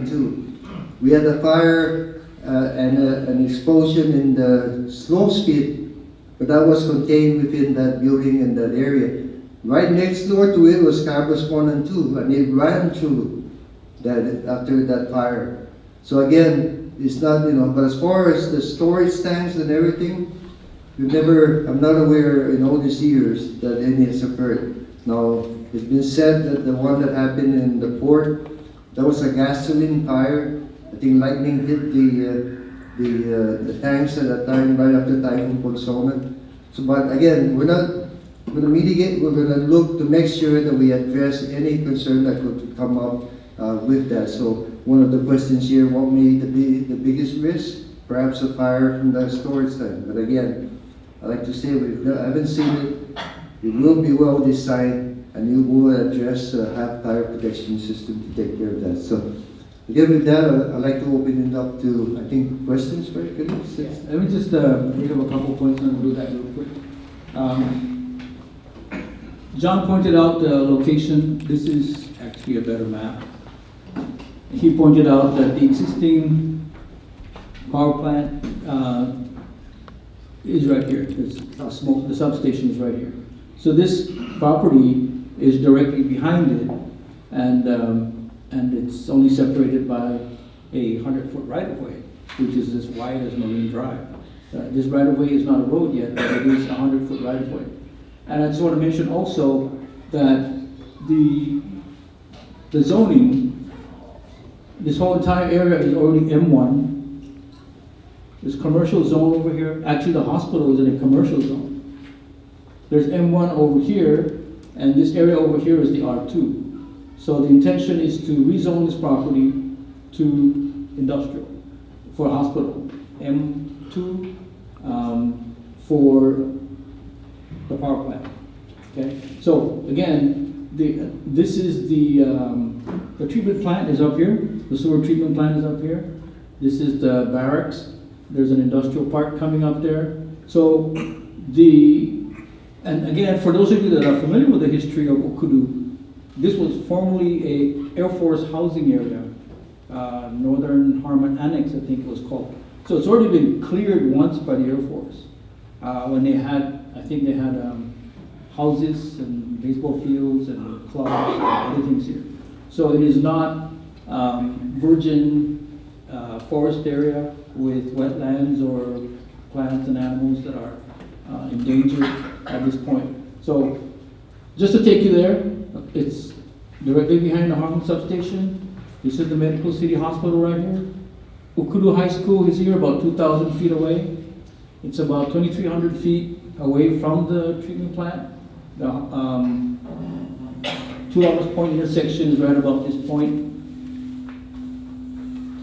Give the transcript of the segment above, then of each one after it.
2. We had a fire and an explosion in the snow skid, but that was contained within that building and that area. Right next door to it was Cabras 1 and 2, and it ran through that after that fire. So again, it's not, but as far as the storage tanks and everything, I'm not aware in all these years that any has occurred. Now, it's been said that the one that happened in the port, that was a gasoline fire. I think lightning hit the tanks at that time, right after Typhoon Consona. So, but again, we're not going to mitigate, we're going to look to make sure that we address any concern that could come up with that. So one of the questions here, what may be the biggest risk? Perhaps a fire from the storage tank. But again, I like to say, I haven't seen it. It will be well designed, and it will address have fire protection system to take care of that. So again, with that, I'd like to open it up to, I think, questions, right? Yeah. Let me just bring up a couple points and we'll do that real quick. John pointed out the location. This is actually a better map. He pointed out that the existing power plant is right here. The substation is right here. So this property is directly behind it, and it's only separated by a 100-foot right-of-way, which is as wide as Marine Drive. This right-of-way is not a road yet, but it is a 100-foot right-of-way. And I just want to mention also that the zoning, this whole entire area is already M1. There's commercial zone over here. Actually, the hospital is in a commercial zone. There's M1 over here, and this area over here is the R2. So the intention is to rezone this property to industrial for hospital. M2 for the power plant. Okay. So again, this is the treatment plant is up here. The sewer treatment plant is up here. This is the barracks. There's an industrial park coming up there. So and again, for those of you that are familiar with the history of Okudu, this was formerly a Air Force housing area, Northern Harmon Annex, I think it was called. So it's already been cleared once by the Air Force when they had, I think they had houses and baseball fields and clubs and other things here. So it is not virgin forest area with wetlands or plants and animals that are endangered at this point. So just to take you there, it's directly behind the Harmon substation. This is the Medical City Hospital right here. Okudu High School is here, about 2,000 feet away. It's about 2,300 feet away from the treatment plant. The 2 Hours Point intersection is right about this point.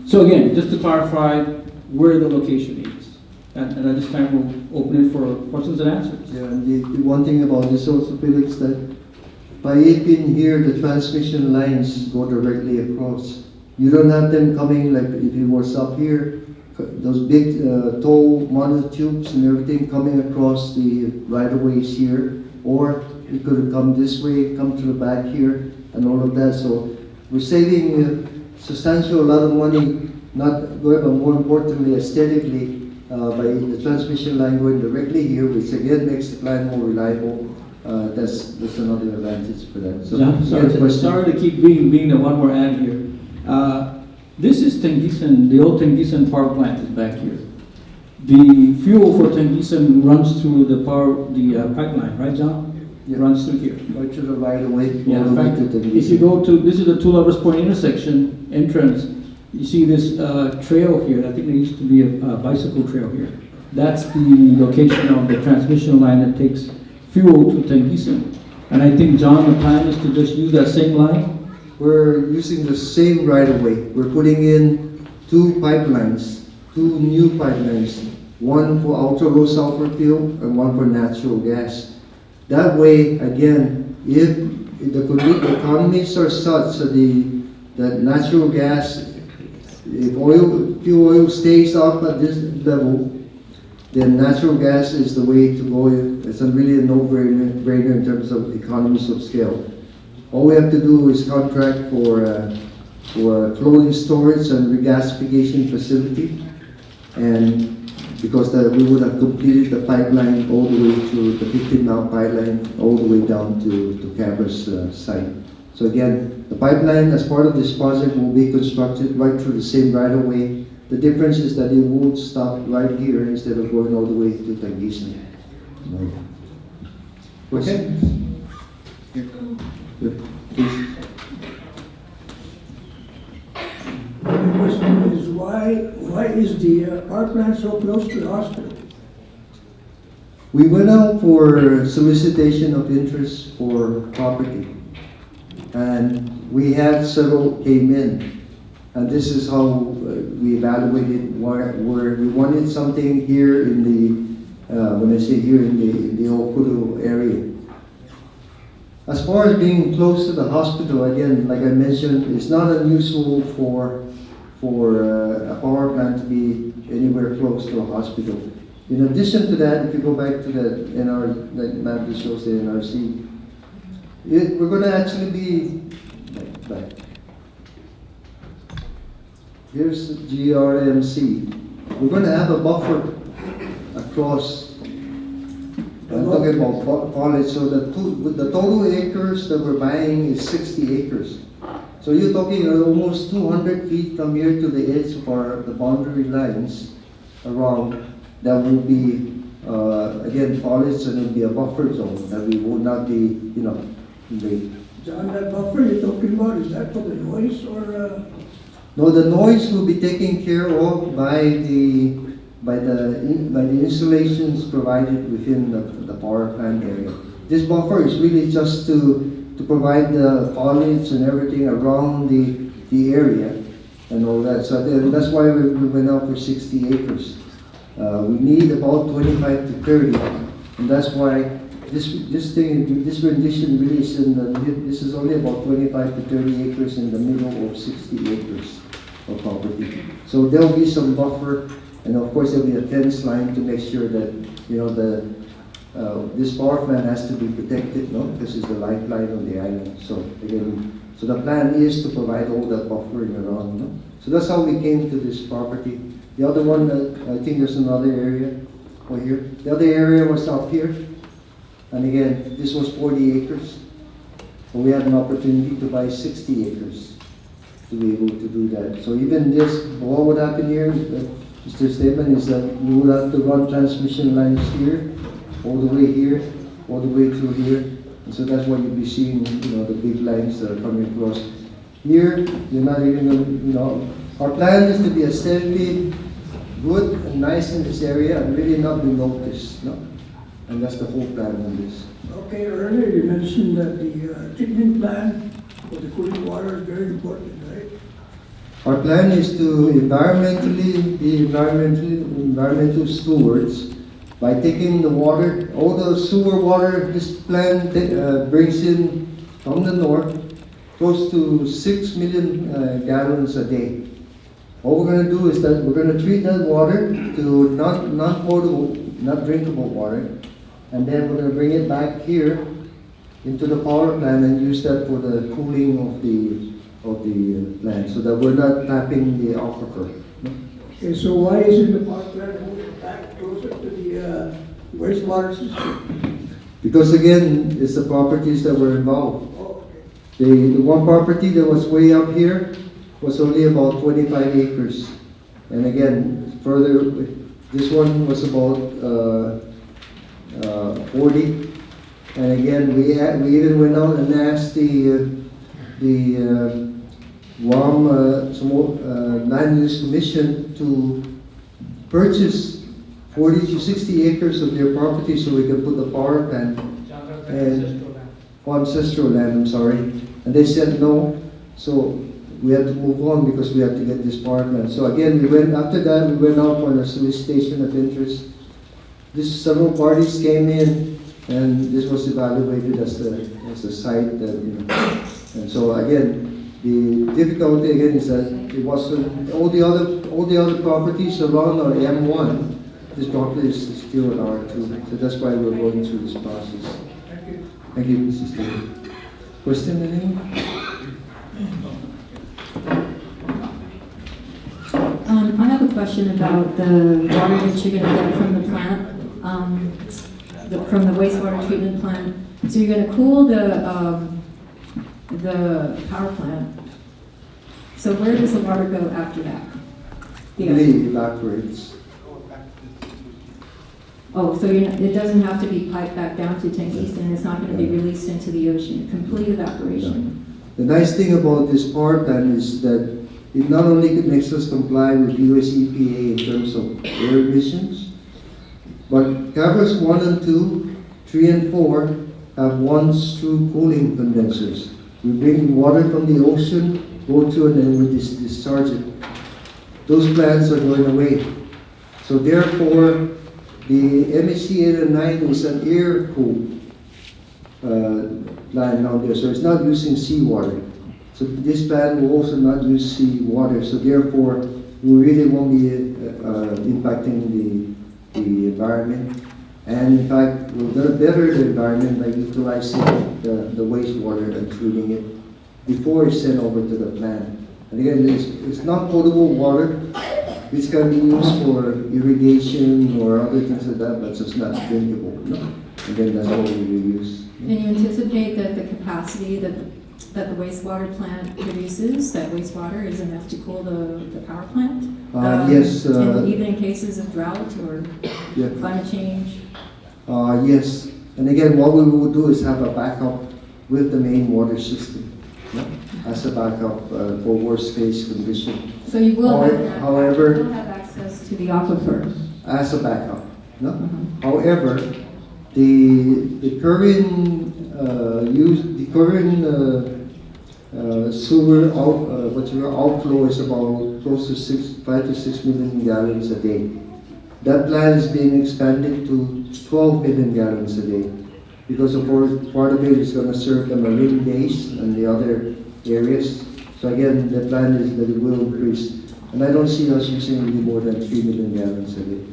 So again, just to clarify where the location is. And at this time, we'll open it for questions and answers. Yeah, and the one thing about this also, Felix, that by it being here, the transmission lines go directly across. You don't have them coming like if it was up here, those big tow monotubes and everything coming across the right-of-ways here, or it could have come this way, come to the back here, and all of that. So we're saving substantial, a lot of money, not going, but more importantly, aesthetically, by the transmission line going directly here, which again makes the plant more reliable. That's another advantage for that. So, yeah, sorry to keep being the one more ad here. This is Tengisan, the old Tengisan power plant is back here. The fuel for Tengisan runs through the pipeline, right, John? Yeah. It runs through here. Right to the right away. Yeah, in fact, if you go to, this is the 2 Lovers Point intersection entrance, you see this trail here. I think there used to be a bicycle trail here. That's the location of the transmission line that takes fuel to Tengisan. And I think, John, the plan is to just use that same line? We're using the same right-of-way. We're putting in 2 pipelines, 2 new pipelines, one for ultra-low sulfur fuel and one for natural gas. That way, again, if the economies are such that natural gas, if fuel oil stays up at this level, then natural gas is the way to go. It's really a no-brainer in terms of economies of scale. All we have to do is contract for for a clothing storage and regasification facility. And because we would have completed the pipeline all the way to the 15-mile pipeline, all the way down to Canberra's site. So again, the pipeline as part of this project will be constructed right through the same right-of-way. The difference is that it won't stop right here instead of going all the way to Tangisan. Questions? Please. My question is, why is the power plant so close to the hospital? We went out for solicitation of interest for property, and we had several came in, and this is how we evaluated where we wanted something here in the, when I say here in the Okuru area. As far as being close to the hospital, again, like I mentioned, it's not unusual for a power plant to be anywhere close to a hospital. In addition to that, if you go back to the that map that shows the NRC, we're going to actually be back. Here's GRMC. We're going to have a buffer across. I'm talking about college. So the total acres that we're buying is 60 acres. So you're talking almost 200 feet from here to the edge of the boundary lines around. That will be, again, college, and it will be a buffer zone that we will not be, invade. John, that buffer you're talking about, is that for the noise or? No, the noise will be taken care of by the installations provided within the power plant area. This buffer is really just to provide the foliage and everything around the area and all that. So that's why we went out for 60 acres. We need about 25 to 30, and that's why this rendition really is this is only about 25 to 30 acres in the middle of 60 acres of property. So there will be some buffer, and of course there will be a fence line to make sure that this power plant has to be protected. No, this is the lifeline of the island. So again, so the plan is to provide all that buffering around. No? So that's how we came to this property. The other one, I think there's another area over here. The other area was up here. And again, this was 40 acres. So we had an opportunity to buy 60 acres to be able to do that. So even this, what would happen here, Mr. Statement, is that we would have to run transmission lines here, all the way here, all the way through here. And so that's why you'll be seeing, the big lines that are coming across. Here, you're not even going to, our plan is to be aesthetically good and nice in this area and really not be noticed. No? And that's the whole plan on this. Okay, earlier you mentioned that the treatment plant for the cooling water is very important, right? Our plan is to environmentally be environmental stewards by taking the water, all the sewer water this plant brings in from the north, close to 6 million gallons a day. What we're going to do is that we're going to treat that water to non-potable, not drinkable water, and then we're going to bring it back here into the power plant and use that for the cooling of the plant, so that we're not tapping the aquifer. Okay, so why isn't the power plant moving back closer to the wastewater system? Because again, it's the properties that were involved. Oh, okay. The one property that was way up here was only about 25 acres. And again, further, this one was about 40. And again, we even went out and asked the Guam Land Use Commission to purchase 40 to 60 acres of their property so we can put the power plant and ancestral land, I'm sorry. And they said no. So we had to move on because we had to get this power plant. So again, after that, we went out on a solicitation of interest. Several parties came in, and this was evaluated as the site that, and so again, the difficulty again is that it wasn't all the other properties around our M1. This property is still an R2, so that's why we're going through this process. Thank you. Thank you, Mrs. Taylor. Question, anyone? question about the water that you're gonna get from the plant, from the wastewater treatment plant. So you're gonna cool the power plant. So where does the water go after that? Really evaporates. Oh, so it doesn't have to be piped back down to Tank East, and it's not gonna be released into the ocean, complete evaporation. The nice thing about this power plant is that it not only makes us comply with US EPA in terms of air emissions, but Cabras 1 and 2, 3 and 4 have one-screw cooling condensers. We bring water from the ocean, go to, and then we discharge it. Those plants are going away. So therefore, the MHC 8 and 9 is an air-cooled plant down there, so it's not using seawater. So this plant will also not use seawater, so therefore, we really won't be impacting the environment. And in fact, we're going to better the environment by utilizing the wastewater and treating it before it's sent over to the plant. And again, it's not potable water. It's can be used for irrigation or other things like that, but it's not drinkable. No? And then that's what we will use. And you anticipate that the capacity that the wastewater plant produces, that wastewater is enough to cool the power plant? Yes. And even in cases of drought or Yeah. climate change? Yes. And again, what we will do is have a backup with the main water system, no? As a backup for worst case condition. So you will However, you will have access to the aquifer? As a backup, no? However, the current sewer outflow is about close to 5 to 6 million gallons a day. That plant is being expanded to 12 million gallons a day, because of course part of it is going to serve the marine base and the other areas. So again, the plan is that it will increase, and I don't see us using really more than 3 million gallons a day.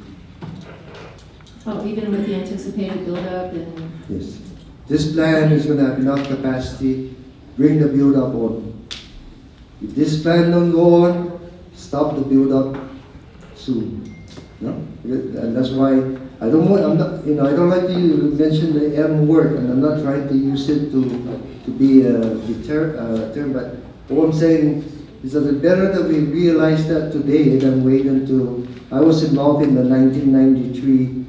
Oh, even with the anticipated buildup and... Yes. This plan is going to have enough capacity, bring the build-up on. If this plan don't go on, stop the build-up soon. No? And that's why I don't like to mention the M word, and I'm not trying to use it to be a term, but all I'm saying is that it's better that we realize that today than wait until... I was involved in the 1993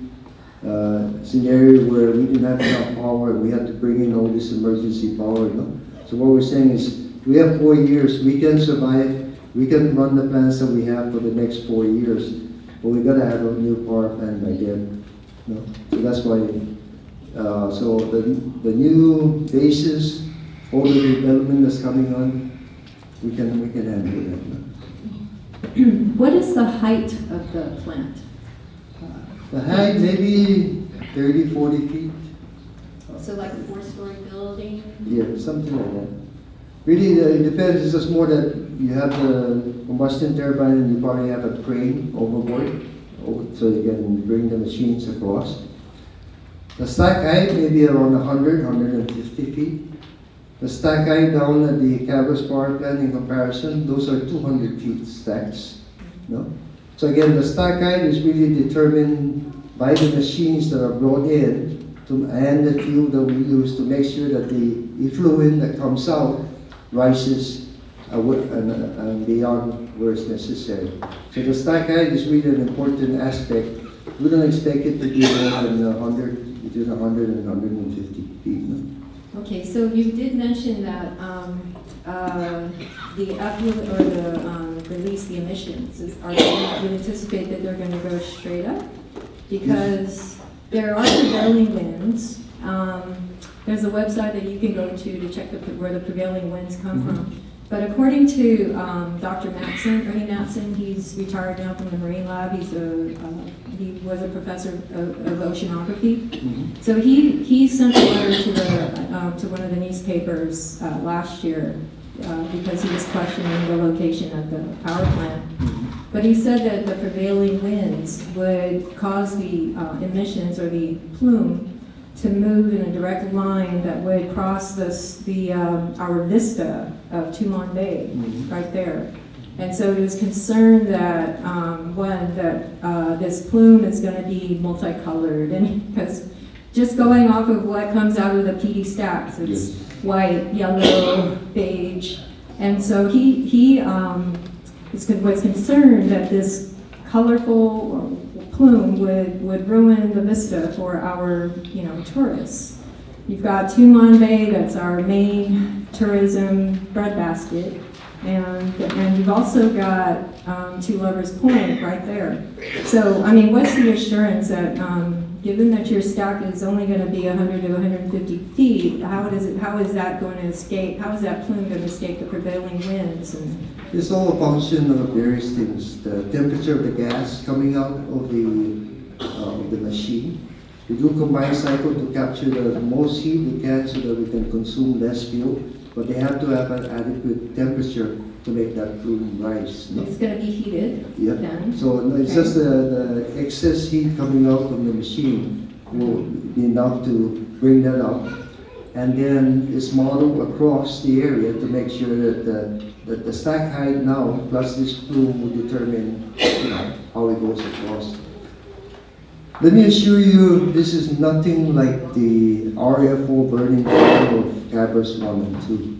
scenario where we didn't have enough power and we had to bring in all this emergency power. No? So what we're saying is, we have 4 years, we can survive, we can run the plants that we have for the next 4 years, but we gotta have a new power plant by then. No? So that's why, so the new bases, all the development that's coming on, we can handle that. No? What is the height of the plant? The height maybe 30, 40 feet. So like a 4-story building? Yeah, something like that. Really, it depends. It's just more that you have the combustion turbine and you probably have a crane overboard, so you can bring the machines across. The stack height may be around 100, 150 feet. The stack height down at the Cabras power plant in comparison, those are 200 feet stacks. No? So again, the stack height is really determined by the machines that are brought in and the fuel that we use to make sure that the effluent that comes out rises and beyond where it's necessary. So the stack height is really an important aspect. We don't expect it to be more than 100, between 100 and 150 feet. No? Okay, so you did mention that the effluent or the release, the emissions, you anticipate that they're going to go straight up? Because there are prevailing winds. There's a website that you can go to check where the prevailing winds come from. But according to Dr. Matson, Ernie Matson, he's retired now from the Marine Lab. He was a professor of oceanography. So he sent a letter to one of the newspapers last year because he was questioning the location of the power plant. But he said that the prevailing winds would cause the emissions or the plume to move in a direct line that would cross our vista of Tumon Bay, right there. And so he was concerned that, this plume is gonna be multicolored, and because just going off of what comes out of the PD stacks, it's white, yellow, beige. And so he was concerned that this colorful plume would ruin the vista for our, tourists. You've got Tumon Bay, that's our main tourism breadbasket, and you've also got Two Lovers Point right there. So, I mean, what's the assurance that, given that your stack is only going to be 100 to 150 feet, how is that going to escape? How is that plume going to escape the prevailing winds? It's all a function of various things. The temperature of the gas coming out of the machine. We do combined cycle to capture the most heat we can so that we can consume less fuel, but they have to have an adequate temperature to make that plume rise. No? It's going to be heated then? So no, it's just the excess heat coming out from the machine will be enough to bring that up. And then it's modeled across the area to make sure that the stack height now plus this plume will determine how it goes across. Let me assure you, this is nothing like the RFO burning oil of Cabras 1 and 2.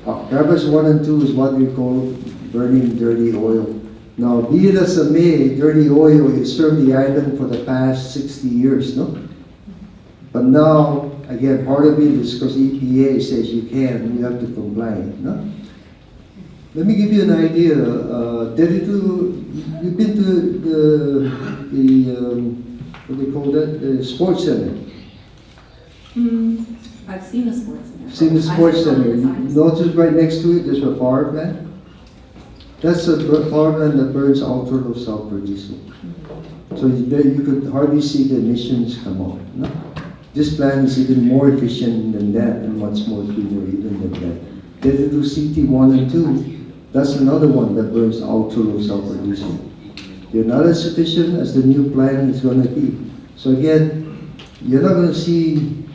Cabras 1 and 2 is what we call burning dirty oil. Now, be it as it may, dirty oil has served the island for the past 60 years, no? But now, again, part of it is because EPA says you have to comply, no? Let me give you an idea. You've been to the what do you call that? The sports center. I've seen the sports center. Seen the sports center. Notice right next to it, there's a power plant. That's a power plant that burns ultra low sulfur diesel. So you could hardly see the emissions come out. No? This plant is even more efficient than that and much more cleaner even than that. Then you do CT1 and 2. That's another one that burns ultra low sulfur diesel. They're not as efficient as the new plant is going to be. So again, you're not going to see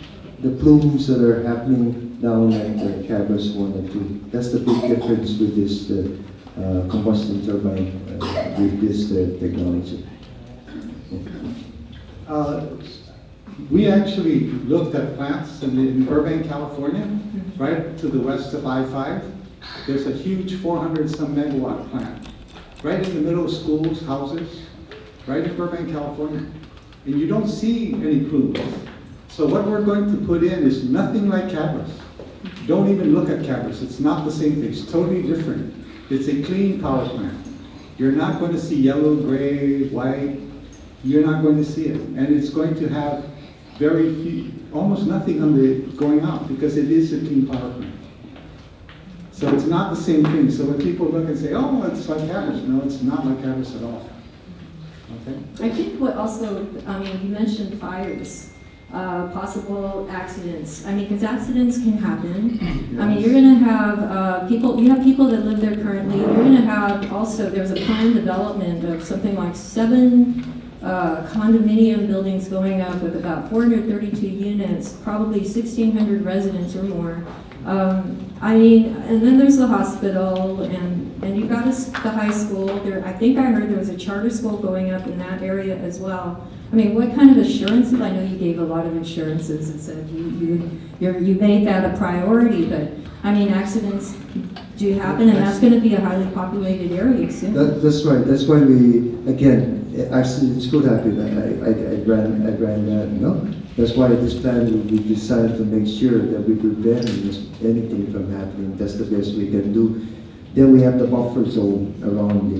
the plumes that are happening down at the Cabras 1 and 2. That's the big difference with this combustion turbine, with this technology. We actually looked at plants in Burbank, California, right to the west of I-5. There's a huge 400-some megawatt plant right in the middle of schools, houses, right in Burbank, California. And you don't see any plumes. So what we're going to put in is nothing like Cabras. Don't even look at Cabras. It's not the same thing. It's totally different. It's a clean power plant. You're not going to see yellow, gray, white. You're not going to see it. And it's going to have very few, almost nothing on the going out because it is a clean power plant. So it's not the same thing. So when people look and say, oh, it's like Cabras, no, it's not like Cabras at all. Okay? I think what also, you mentioned fires, possible accidents. Because accidents can happen. Yes. You're going to have you have people that live there currently. You're going to have also, there's a planned development of something like 7 condominium buildings going up with about 432 units, probably 1,600 residents or more. And then there's the hospital, and you've got the high school. There, I think I heard there was a charter school going up in that area as well. What kind of assurances? I know you gave a lot of assurances and said you made that a priority, but accidents do happen, and that's going to be a highly populated area soon. That's right. That's why accidents could happen. I ran that, no? That's why this plan will be designed to make sure that we prevent anything from happening. That's the best we can do. Then we have the buffer zone around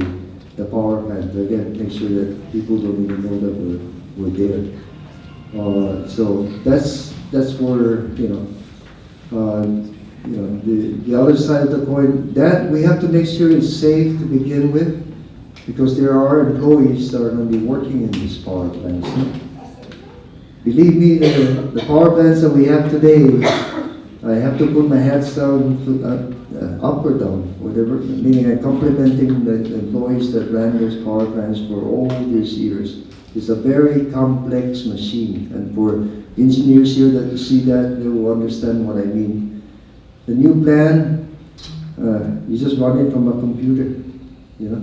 the power plant. Again, make sure that people don't even know that we're there. So that's where the other side of the coin. That we have to make sure it's safe to begin with, because there are employees that are going to be working in these power plants. Believe me, the power plants that we have today, I have to put my hats down, up or down, whatever, meaning I'm complimenting the employees that ran those power plants for all these years. It's a very complex machine, and for engineers here that see that, they will understand what I mean. The new plan, You just run it from a computer, you know?